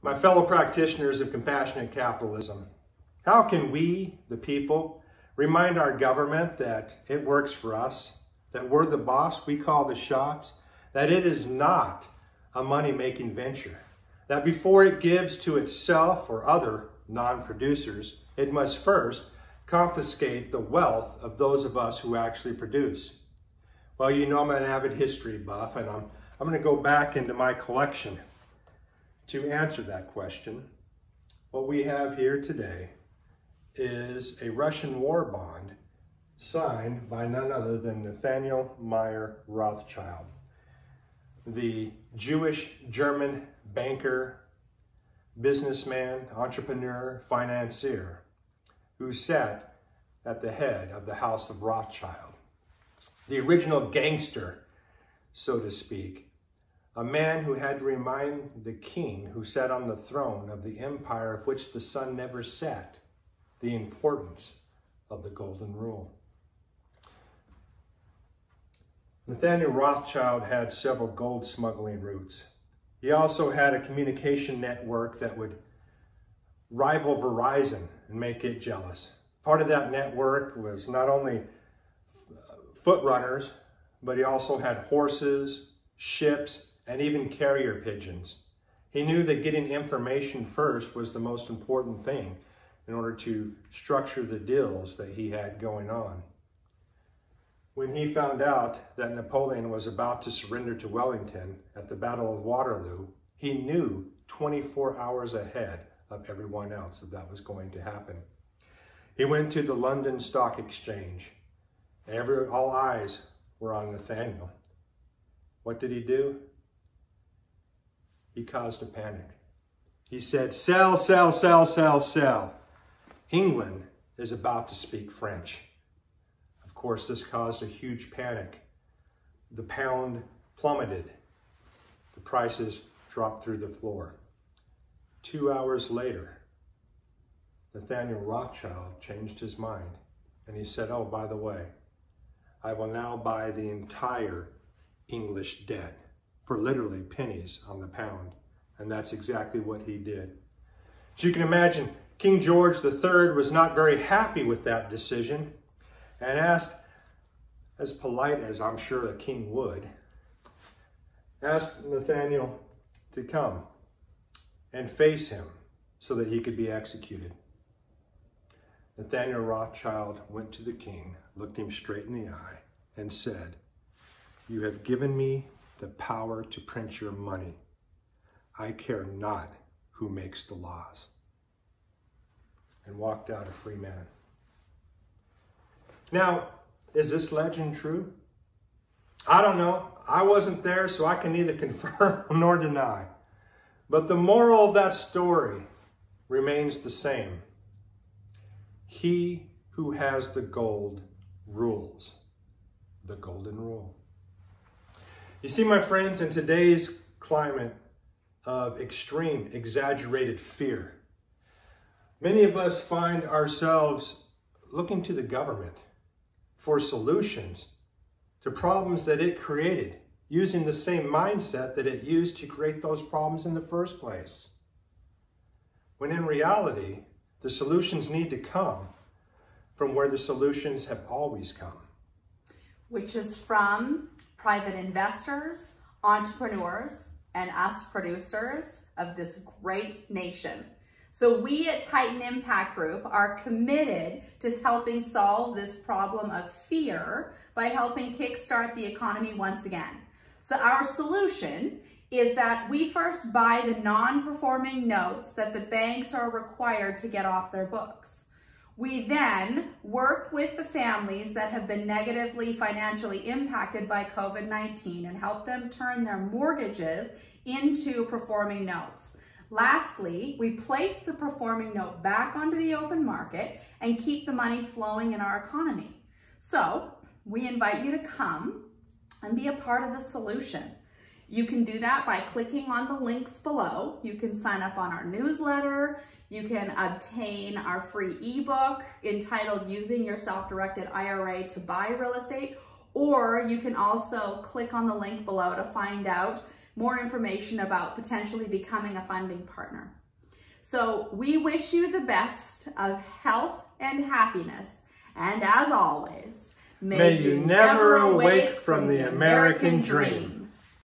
My fellow practitioners of compassionate capitalism, how can we, the people, remind our government that it works for us, that we're the boss, we call the shots, that it is not a money-making venture, that before it gives to itself or other non-producers, it must first confiscate the wealth of those of us who actually produce? Well, you know I'm an avid history buff, and I'm going to go back into my collection to answer that question. What we have here today is a Russian war bond signed by none other than Nathaniel Meyer Rothschild, the Jewish German banker, businessman, entrepreneur, financier, who sat at the head of the House of Rothschild, the original gangster, so to speak, a man who had to remind the king who sat on the throne of the empire of which the sun never set, the importance of the golden rule. Nathaniel Rothschild had several gold smuggling routes. He also had a communication network that would rival Verizon and make it jealous. Part of that network was not only foot runners, but he also had horses, ships, and even carrier pigeons. He knew that getting information first was the most important thing in order to structure the deals that he had going on. When he found out that Napoleon was about to surrender to Wellington at the Battle of Waterloo, he knew 24 hours ahead of everyone else that was going to happen. He went to the London Stock Exchange. All eyes were on Nathaniel. What did he do? He caused a panic. He said, "Sell, sell, sell, sell, sell. England is about to speak French." Of course, this caused a huge panic. The pound plummeted. The prices dropped through the floor. 2 hours later, Nathaniel Rothschild changed his mind, and he said, "Oh, by the way, I will now buy the entire English debt for literally pennies on the pound." And that's exactly what he did. As you can imagine, King George III was not very happy with that decision and asked, as polite as I'm sure a king would, asked Nathaniel to come and face him so that he could be executed. Nathaniel Rothschild went to the king, looked him straight in the eye, and said, "You have given me the power to print your money. I care not who makes the laws," and walked out a free man. Now, is this legend true? I don't know. I wasn't there, so I can neither confirm nor deny. But the moral of that story remains the same. He who has the gold rules. The golden rule. You see, my friends, in today's climate of extreme, exaggerated fear, many of us find ourselves looking to the government for solutions to problems that it created, using the same mindset that it used to create those problems in the first place. When in reality, the solutions need to come from where the solutions have always come, which is from private investors, entrepreneurs, and us producers of this great nation. So we at Titan Impact Group are committed to helping solve this problem of fear by helping kickstart the economy once again. So our solution is that we first buy the non-performing notes that the banks are required to get off their books. We then work with the families that have been negatively financially impacted by COVID-19 and help them turn their mortgages into performing notes. Lastly, we place the performing note back onto the open market and keep the money flowing in our economy. So we invite you to come and be a part of the solution. You can do that by clicking on the links below. You can sign up on our newsletter. You can obtain our free ebook entitled Using Your Self-Directed IRA to Buy Real Estate, or you can also click on the link below to find out more information about potentially becoming a funding partner. So we wish you the best of health and happiness. And as always, may you never awake from the American dream.